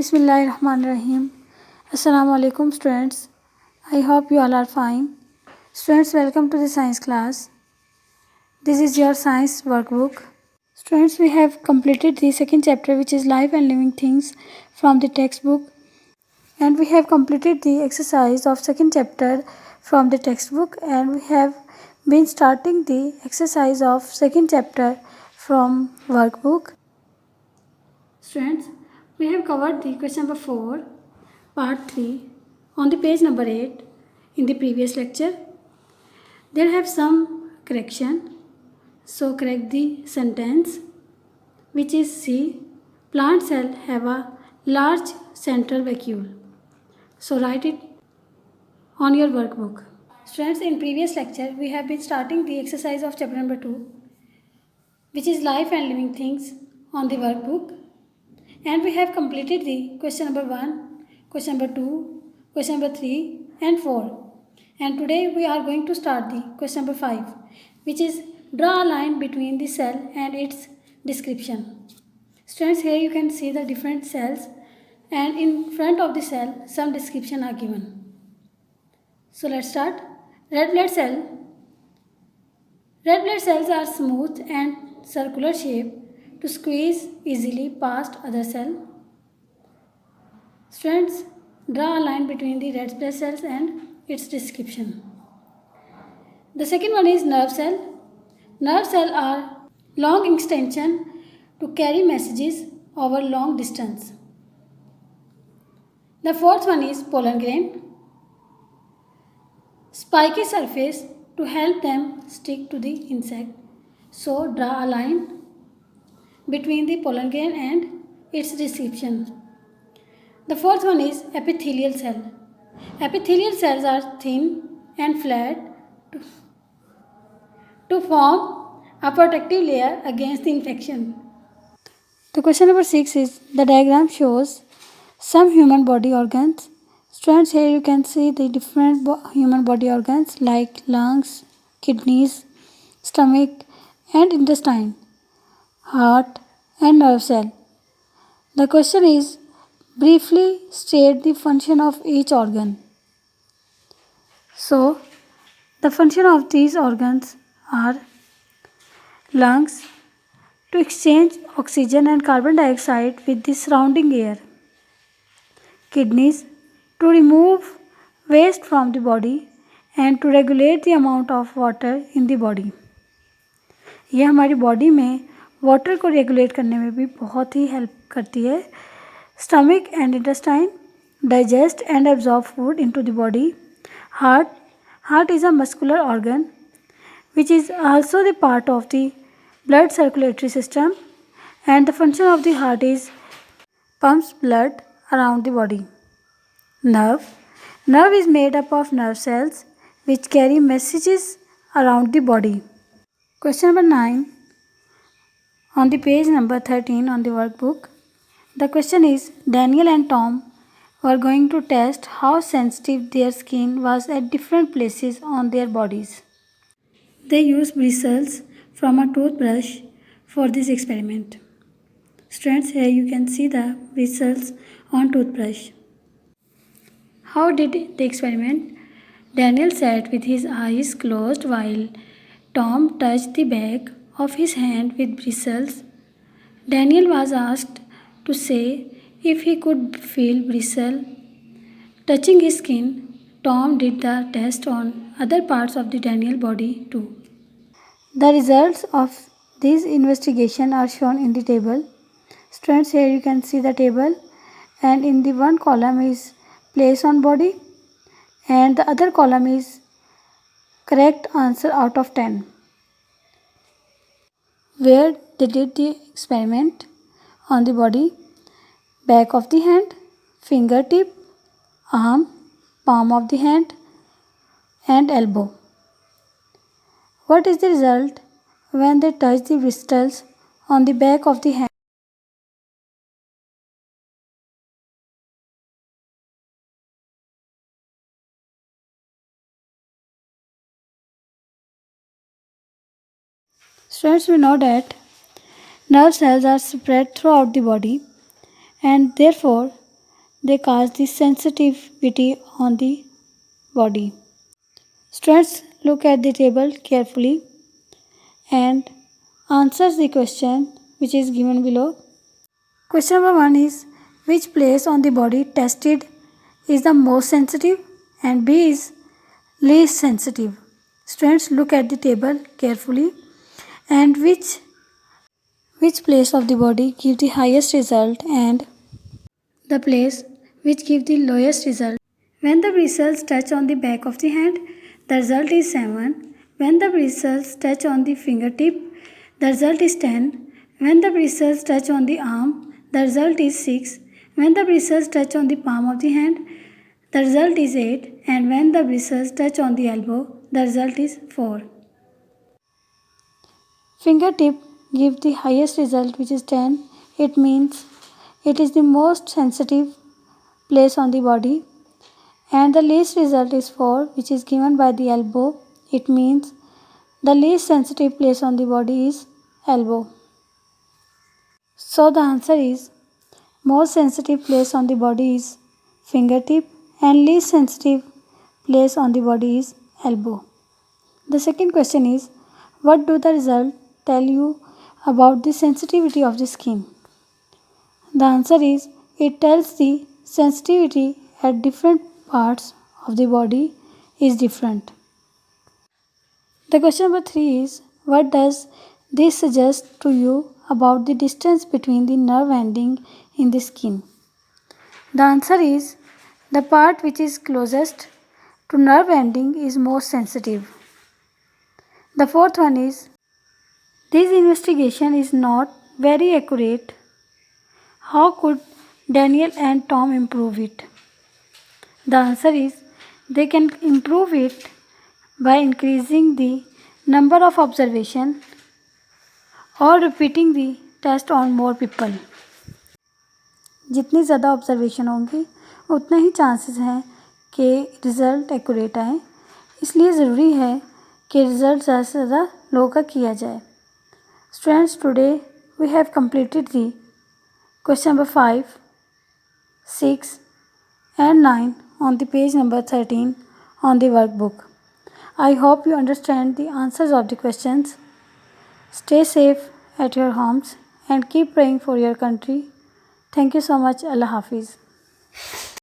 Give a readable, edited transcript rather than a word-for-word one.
Bismillahirrahmanirrahim. Assalamu alaikum students. I hope you all are fine. Students, welcome to the science class. This is your science workbook. Students, we have completed the second chapter, which is life and living things, from the textbook, and we have completed the exercise of second chapter from the textbook, and we have been starting the exercise of second chapter from workbook. Students, we have covered the question number 4, part 3, on the page number 8 in the previous lecture. There have some correction. So correct the sentence, which is C. Plant cell have a large central vacuole. So write it on your workbook. Students, in previous lecture we have been starting the exercise of chapter number 2, which is life and living things, on the workbook. And we have completed the question number 1, question number 2, question number 3 and 4. And today we are going to start the question number 5, which is draw a line between the cell and its description. Students, here you can see the different cells, and in front of the cell some description are given. So let's start. Red blood cell. Red blood cells are smooth and circular shape to squeeze easily past other cell. Students, draw a line between the red blood cells and its description. The second one is nerve cell. Nerve cells are long extension to carry messages over long distance. The fourth one is pollen grain. Spiky surface to help them stick to the insect. So draw a line between the pollen grain and its description. The fourth one is epithelial cell. Epithelial cells are thin and flat to form a protective layer against the infection. The question number 6 is, the diagram shows some human body organs. Students, here you can see the different human body organs like lungs, kidneys, stomach and intestine, heart and nerve cell. The question is, briefly state the function of each organ. So, the function of these organs are: lungs, to exchange oxygen and carbon dioxide with the surrounding air; kidneys, to remove waste from the body and to regulate the amount of water in the body. ये हमारी body में water को regulate करने में भी बहुत ही help करती है. Stomach and intestine, digest and absorb food into the body. Heart is a muscular organ which is also the part of the blood circulatory system, and the function of the heart is pumps blood around the body. Nerve is made up of nerve cells which carry messages around the body. Question number 9 on the page number 13 on the workbook. The question is, Daniel and Tom were going to test how sensitive their skin was at different places on their bodies. They used bristles from a toothbrush for this experiment. Students, here you can see the bristles on toothbrush. How did the experiment? Daniel sat with his eyes closed while Tom touched the back of his hand with bristles. Daniel was asked to say if he could feel bristle touching his skin. Tom did the test on other parts of the Daniel body too. The results of this investigation are shown in the table. Students, here you can see the table, and in the one column is place on body and the other column is correct answer out of 10. Where they did the experiment? On the body, back of the hand, fingertip, arm, palm of the hand and elbow. What is the result when they touch the bristles on the back of the hand? Students, we know that nerve cells are spread throughout the body and therefore they cause the sensitivity on the body. Students, look at the table carefully and answer the question which is given below. Question number 1 is, which place on the body tested is the most sensitive and B is least sensitive. Students, look at the table carefully and which place of the body give the highest result and the place which give the lowest result. When the bristles touch on the back of the hand, the result is 7. When the bristles touch on the fingertip, the result is 10. When the bristles touch on the arm, the result is 6. When the bristles touch on the palm of the hand, the result is 8. And when the bristles touch on the elbow, the result is 4. Fingertip give the highest result, which is 10. It means it is the most sensitive place on the body. And the least result is 4, which is given by the elbow. It means the least sensitive place on the body is elbow. So the answer is most sensitive place on the body is fingertip and least sensitive place on the body is elbow. The second question is, what do the results tell you about the sensitivity of the skin? The answer is, it tells the sensitivity at different parts of the body is different. The question number 3 is, what does this suggest to you about the distance between the nerve ending in the skin? The answer is, the part which is closest to nerve ending is most sensitive. The fourth one is, this investigation is not very accurate. How could Daniel and Tom improve it? The answer is, they can improve it by increasing the number of observation or repeating the test on more people. जितनी ज़्यादा observation होंगी उतने ही chances हैं कि result accurate आए, इसलिए ज़रूरी है कि रिज़ल्ट ज़्यादा से ज़्यादा लोगों का किया जाए. Students, today we have completed the question number 5, 6 and 9 on the page number 13 on the workbook. I hope you understand the answers of the questions. Stay safe at your homes and keep praying for your country. Thank you so much. Allah Hafiz.